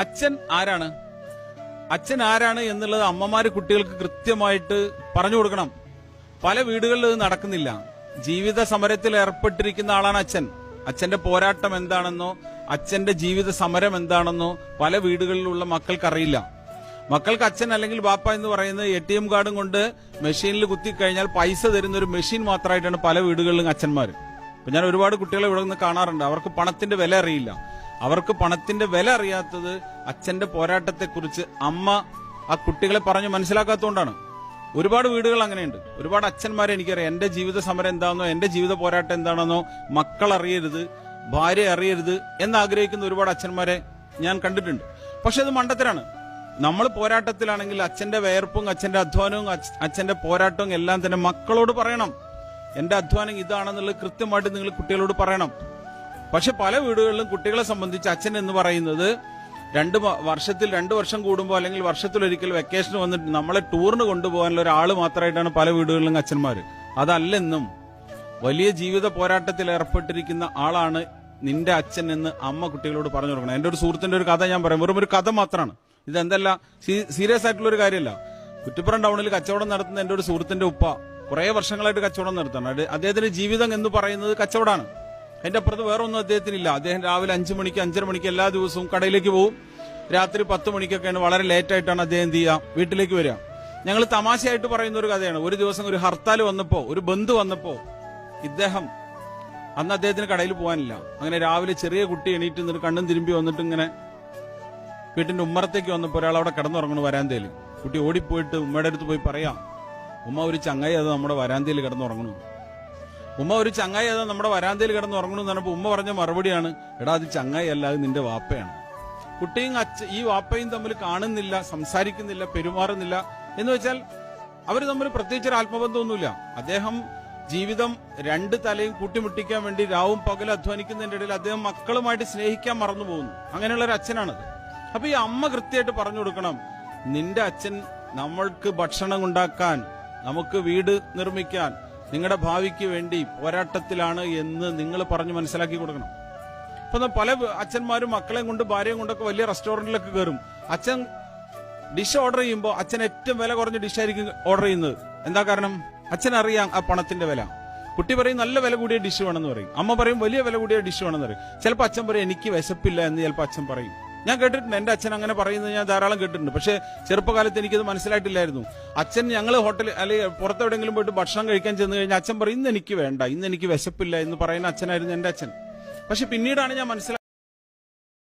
അച്ഛൻ ആരാണ്? അച്ഛൻ ആരാണ് എന്നുള്ളത് അമ്മമാര് കുട്ടികൾക്ക് കൃത്യമായിട്ട് പറഞ്ഞു കൊടുക്കണം. പല വീടുകളിൽ ഇത് നടക്കുന്നില്ല. ജീവിത സമരത്തിൽ ഏർപ്പെട്ടിരിക്കുന്ന ആളാണ് അച്ഛൻ. അച്ഛന്റെ പോരാട്ടം എന്താണെന്നോ അച്ഛന്റെ ജീവിത സമരം എന്താണെന്നോ പല വീടുകളിലുള്ള മക്കൾക്ക് അറിയില്ല. മക്കൾക്ക് അച്ഛൻ അല്ലെങ്കിൽ ബാപ്പ എന്ന് പറയുന്നത് ATM കാർഡും കൊണ്ട് മെഷീനിൽ കുത്തിക്കഴിഞ്ഞാൽ പൈസ തരുന്ന ഒരു മെഷീൻ മാത്രമായിട്ടാണ് പല വീടുകളിലും അച്ഛന്മാർ. അപ്പൊ ഞാൻ ഒരുപാട് കുട്ടികളെ ഇവിടെ നിന്ന് കാണാറുണ്ട്. അവർക്ക് പണത്തിന്റെ വില അറിയില്ല. അവർക്ക് പണത്തിന്റെ വില അറിയാത്തത് അച്ഛന്റെ പോരാട്ടത്തെക്കുറിച്ച് അമ്മ ആ കുട്ടികളെ പറഞ്ഞു മനസ്സിലാക്കാത്തതുകൊണ്ടാണ്. ഒരുപാട് വീടുകൾ അങ്ങനെയുണ്ട്. ഒരുപാട് അച്ഛന്മാരെ എനിക്കറിയാം. എന്റെ ജീവിത സമരം എന്താണെന്നോ എന്റെ ജീവിത പോരാട്ടം എന്താണെന്നോ മക്കൾ അറിയരുത്, ഭാര്യ അറിയരുത് എന്നാഗ്രഹിക്കുന്ന ഒരുപാട് അച്ഛന്മാരെ ഞാൻ കണ്ടിട്ടുണ്ട്. പക്ഷെ അത് മണ്ടത്തരാണ്. നമ്മൾ പോരാട്ടത്തിലാണെങ്കിൽ അച്ഛന്റെ വേർപ്പും അച്ഛന്റെ അധ്വാനവും അച്ഛന്റെ പോരാട്ടവും എല്ലാം തന്നെ മക്കളോട് പറയണം. എന്റെ അധ്വാനം ഇതാണെന്നുള്ളത് കൃത്യമായിട്ട് നിങ്ങൾ കുട്ടികളോട് പറയണം. പക്ഷെ പല വീടുകളിലും കുട്ടികളെ സംബന്ധിച്ച് അച്ഛൻ എന്ന് പറയുന്നത് വർഷത്തിൽ 2 വർഷം കൂടുമ്പോൾ അല്ലെങ്കിൽ വർഷത്തിലൊരിക്കൽ വെക്കേഷൻ വന്നിട്ട് നമ്മളെ ടൂറിന് കൊണ്ടുപോകാനുള്ള ഒരാൾ മാത്രമായിട്ടാണ് പല വീടുകളിലും അച്ഛന്മാര്. അതല്ലെന്നും വലിയ ജീവിത പോരാട്ടത്തിൽ ഏർപ്പെട്ടിരിക്കുന്ന ആളാണ് നിന്റെ അച്ഛൻ എന്ന് അമ്മ കുട്ടികളോട് പറഞ്ഞു കൊടുക്കണം. എന്റെ ഒരു സുഹൃത്തിന്റെ ഒരു കഥ ഞാൻ പറയാം. വെറും ഒരു കഥ മാത്രമാണ്. ഇതെന്തല്ല സീരിയസ് ആയിട്ടുള്ള ഒരു കാര്യമല്ല. കുറ്റിപ്പുറം ടൗണിൽ കച്ചവടം നടത്തുന്ന എന്റെ ഒരു സുഹൃത്തിന്റെ ഉപ്പ കുറെ വർഷങ്ങളായിട്ട് കച്ചവടം നടത്താണ്. അദ്ദേഹത്തിന്റെ ജീവിതം എന്ന് പറയുന്നത് കച്ചവടമാണ്. അതിന്റെ അപ്പുറത്ത് വേറെ ഒന്നും അദ്ദേഹത്തിനില്ല. അദ്ദേഹം രാവിലെ 5 മണിക്ക് 5:30 മണിക്ക് എല്ലാ ദിവസവും കടയിലേക്ക് പോകും. രാത്രി 10 മണിക്കൊക്കെയാണ്, വളരെ ലേറ്റ് ആയിട്ടാണ് അദ്ദേഹം എന്ത് ചെയ്യുക, വീട്ടിലേക്ക് വരിക. ഞങ്ങൾ തമാശയായിട്ട് പറയുന്ന ഒരു കഥയാണ്. ഒരു ദിവസം ഒരു ഹർത്താൽ വന്നപ്പോ, ഒരു ബന്ദ് വന്നപ്പോ അന്ന് അദ്ദേഹത്തിന് കടയിൽ പോകാനില്ല. അങ്ങനെ രാവിലെ ചെറിയ കുട്ടി എണീറ്റ് നിന്നിട്ട് കണ്ണും തിരുമ്പി വന്നിട്ട് ഇങ്ങനെ വീട്ടിന്റെ ഉമ്മറത്തേക്ക് വന്നപ്പോ ഒരാൾ അവിടെ കിടന്നുറങ്ങണു വരാന്തയിൽ. കുട്ടി ഓടിപ്പോയിട്ട് ഉമ്മയുടെ അടുത്ത് പോയി പറയാം, ഉമ്മ ഒരു ചങ്ങായി അത് നമ്മുടെ വരാന്തയിൽ കിടന്നുറങ്ങണു. ഉമ്മ ഒരു ചങ്ങായി അത് നമ്മുടെ വരാന്തയിൽ കിടന്നുറങ്ങണു എന്ന് പറഞ്ഞപ്പോ ഉമ്മ പറഞ്ഞ മറുപടിയാണ്, എടാ അത് ചങ്ങായി അല്ല, അത് നിന്റെ വാപ്പയാണ്. കുട്ടിയും ഈ വാപ്പയും തമ്മിൽ കാണുന്നില്ല, സംസാരിക്കുന്നില്ല, പെരുമാറുന്നില്ല. എന്ന് വെച്ചാൽ അവർ തമ്മിൽ പ്രത്യേകിച്ചൊരു ആത്മബന്ധമൊന്നുമില്ല. അദ്ദേഹം ജീവിതം 2 തലയും കൂട്ടിമുട്ടിക്കാൻ വേണ്ടി രാവും പകലും അധ്വാനിക്കുന്നതിന്റെ ഇടയിൽ അദ്ദേഹം മക്കളുമായിട്ട് സ്നേഹിക്കാൻ മറന്നു പോകുന്നു. അങ്ങനെയുള്ള ഒരു അച്ഛനാണത്. അപ്പൊ ഈ അമ്മ കൃത്യമായിട്ട് പറഞ്ഞു കൊടുക്കണം, നിന്റെ അച്ഛൻ നമ്മൾക്ക് ഭക്ഷണം ഉണ്ടാക്കാൻ, നമുക്ക് വീട് നിർമ്മിക്കാൻ, നിങ്ങളുടെ ഭാവിക്ക് വേണ്ടി പോരാട്ടത്തിലാണ് എന്ന് നിങ്ങൾ പറഞ്ഞു മനസ്സിലാക്കി കൊടുക്കണം. അപ്പൊ പല അച്ഛന്മാരും മക്കളെയും കൊണ്ട് ഭാര്യയും കൊണ്ടൊക്കെ വലിയ റെസ്റ്റോറന്റിലൊക്കെ കയറും. അച്ഛൻ ഡിഷ് ഓർഡർ ചെയ്യുമ്പോൾ അച്ഛൻ ഏറ്റവും വില കുറഞ്ഞ ഡിഷായിരിക്കും ഓർഡർ ചെയ്യുന്നത്. എന്താ കാരണം? അച്ഛനറിയാം ആ പണത്തിന്റെ വില. കുട്ടി പറയും നല്ല വില കൂടിയ ഡിഷ് വേണമെന്ന് പറയും. അമ്മ പറയും വലിയ വില കൂടിയ ഡിഷ് വേണമെന്ന് പറയും. ചിലപ്പോൾ അച്ഛൻ പറയും എനിക്ക് വിശപ്പില്ല എന്ന് ചിലപ്പോൾ അച്ഛൻ പറയും. ഞാൻ കേട്ടിട്ടുണ്ട്, എന്റെ അച്ഛൻ അങ്ങനെ പറയുന്നത് ഞാൻ ധാരാളം കേട്ടിട്ടുണ്ട്. പക്ഷെ ചെറുപ്പകാലത്ത് എനിക്കത് മനസ്സിലായിട്ടില്ലായിരുന്നു. അച്ഛൻ ഞങ്ങൾ ഹോട്ടലിൽ അല്ലെങ്കിൽ പുറത്തെവിടെയെങ്കിലും പോയിട്ട് ഭക്ഷണം കഴിക്കാൻ ചെന്ന് കഴിഞ്ഞാൽ അച്ഛൻ പറയും ഇന്ന് എനിക്ക് വേണ്ട, ഇന്ന് എനിക്ക് വിശപ്പില്ല എന്ന് പറയുന്ന അച്ഛനായിരുന്നു എന്റെ അച്ഛൻ. പക്ഷെ പിന്നീടാണ് ഞാൻ മനസ്സിലാക്കി